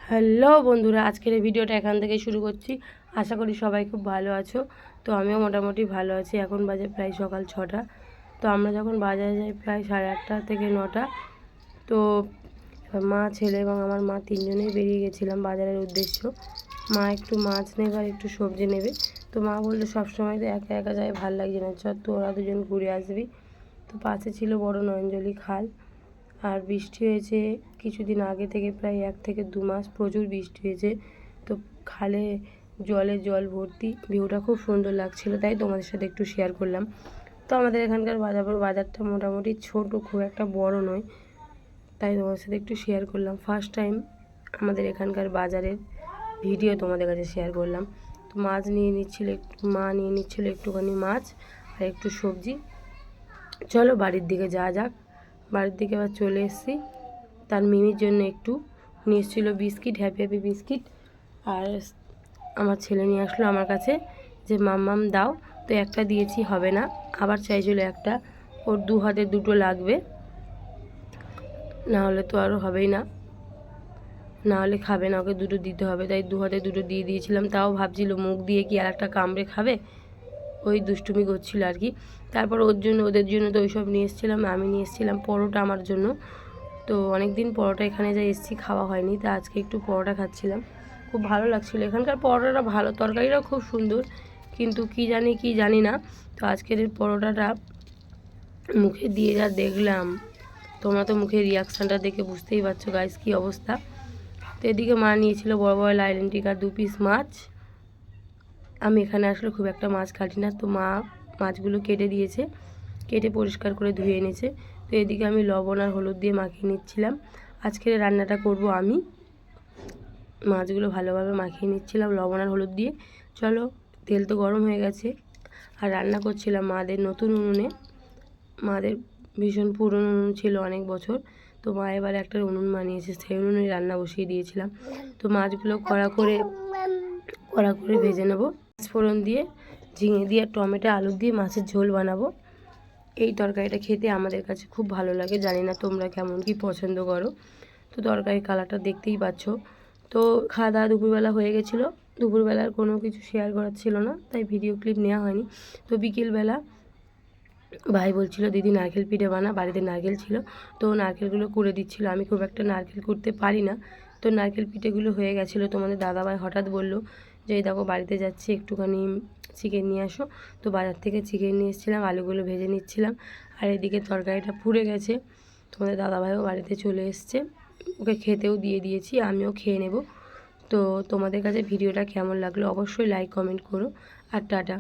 Hello বন্ধুরা, আজকের এই ভিডিওটা এখান থেকে শুরু করছি। আশা করি সবাই খুব ভালো আছো। তো আমিও মোটামুটি ভালো আছি। এখন বাজে প্রায় সকাল 6টা। তো আমরা যখন বাজারে যাই প্রায় 8:30 থেকে 9টা। তো মা, ছেলে এবং আমার মা তিনজনেই বেরিয়ে গেছিলাম বাজারের উদ্দেশ্য। মা একটু মাছ নেবে আর একটু সবজি নেবে। তো মা বললো সবসময় তো একা একা যায়, ভালো লাগছে না, চল তো ওরা দুজন ঘুরে আসবি। তো পাশে ছিল বড় নয়নজলি খাল। আর বৃষ্টি হয়েছে কিছুদিন আগে থেকে, প্রায় 1 থেকে 2 মাস প্রচুর বৃষ্টি হয়েছে। তো খালে জল ভর্তি, ভিউটা খুব সুন্দর লাগছিল, তাই তোমাদের সাথে একটু শেয়ার করলাম। তো আমাদের এখানকার বাজারটা মোটামুটি ছোট, খুব একটা বড় নয়, তাই তোমাদের সাথে একটু শেয়ার করলাম। ফার্স্ট টাইম আমাদের এখানকার বাজারের ভিডিও তোমাদের কাছে শেয়ার করলাম। তো মাছ নিয়ে নিচ্ছিল, মা নিয়ে নিচ্ছিল একটুখানি মাছ আর একটু সবজি। চলো বাড়ির দিকে যাওয়া যাক। বাড়ির দিকে আবার চলে এসেছি। তার মিমির জন্য একটু নিয়ে এসেছিলো বিস্কিট, হ্যাপি বিস্কিট। আর আমার ছেলে নিয়ে আসলো আমার কাছে যে মাম্মাম দাও। তো একটা দিয়েছি, হবে না, আবার চাইছিল একটা। ওর 2 হাতে 2টো লাগবে, না হলে তো আরও হবেই না, না হলে খাবে না, ওকে 2টো দিতে হবে। তাই 2 হাতে 2টো দিয়ে দিয়েছিলাম। তাও ভাবছিল মুখ দিয়ে কি আর একটা কামড়ে খাবে, ওই দুষ্টুমি করছিল আর কি। তারপর ওদের জন্য তো ওইসব নিয়ে এসেছিলাম। আমি নিয়ে এসেছিলাম পরোটা আমার জন্য। তো অনেক দিন পরোটা এখানে যা এসেছি খাওয়া হয়নি, তা আজকে একটু পরোটা খাচ্ছিলাম। খুব ভালো লাগছিলো। এখানকার পরোটাটা ভালো, তরকারিটাও খুব সুন্দর, কিন্তু কি জানি না। তো আজকের এই পরোটাটা মুখে দিয়ে যা দেখলাম, তোমরা তো মুখের রিয়াকশানটা দেখে বুঝতেই পারছো গাইস কী অবস্থা। তো এদিকে মা নিয়েছিল বড় বড় লাইলেন্টিক আর 2 পিস মাছ। আমি এখানে আসলে খুব একটা মাছ কাটি না, তো মা মাছগুলো কেটে দিয়েছে, কেটে পরিষ্কার করে ধুয়ে এনেছে। তো এদিকে আমি লবণ আর হলুদ দিয়ে মাখিয়ে নিচ্ছিলাম। আজকের রান্নাটা করব আমি। মাছগুলো ভালোভাবে মাখিয়ে নিচ্ছিলাম লবণ আর হলুদ দিয়ে। চলো, তেল তো গরম হয়ে গেছে। আর রান্না করছিলাম মাদের নতুন উনুনে। মাদের ভীষণ পুরনো উনুন ছিল, অনেক বছর। তো মা এবার একটা উনুন বানিয়েছে, সেই উনুনে রান্না বসিয়ে দিয়েছিলাম। তো মাছগুলো কড়া করে ভেজে নেব। ফোড়ন দিয়ে, ঝিঙে দিয়ে, টমেটো, আলু দিয়ে মাছের ঝোল বানাবো। এই তরকারিটা খেতে আমাদের কাছে খুব ভালো লাগে, জানি না তোমরা কেমন কি পছন্দ করো। তো তরকারির কালারটা দেখতেই পাচ্ছ। তো খাওয়া দাওয়া দুপুরবেলা হয়ে গেছিলো। দুপুরবেলার কোনো কিছু শেয়ার করার ছিল না, তাই ভিডিও ক্লিপ নেওয়া হয়নি। তো বিকেলবেলা ভাই বলছিল দিদি নারকেল পিঠে বানা, বাড়িতে নারকেল ছিল, তো নারকেলগুলো কুড়ে দিচ্ছিল। আমি খুব একটা নারকেল কুড়তে পারি না। তো নারকেল পিঠেগুলো হয়ে গেছিলো। তোমাদের দাদাভাই হঠাৎ বলল যে এই দেখো বাড়িতে যাচ্ছি, একটুখানি চিকেন নিয়ে আসো। তো বাজার থেকে চিকেন নিয়ে এসেছিলাম, আলুগুলো ভেজে নিচ্ছিলাম। আর এদিকে তরকারিটা পুড়ে গেছে। তোমাদের দাদাভাইও বাড়িতে চলে এসছে, ওকে খেতেও দিয়ে দিয়েছি, আমিও খেয়ে নেব। তো তোমাদের কাছে ভিডিওটা কেমন লাগলো অবশ্যই লাইক কমেন্ট করো। আর টাটা।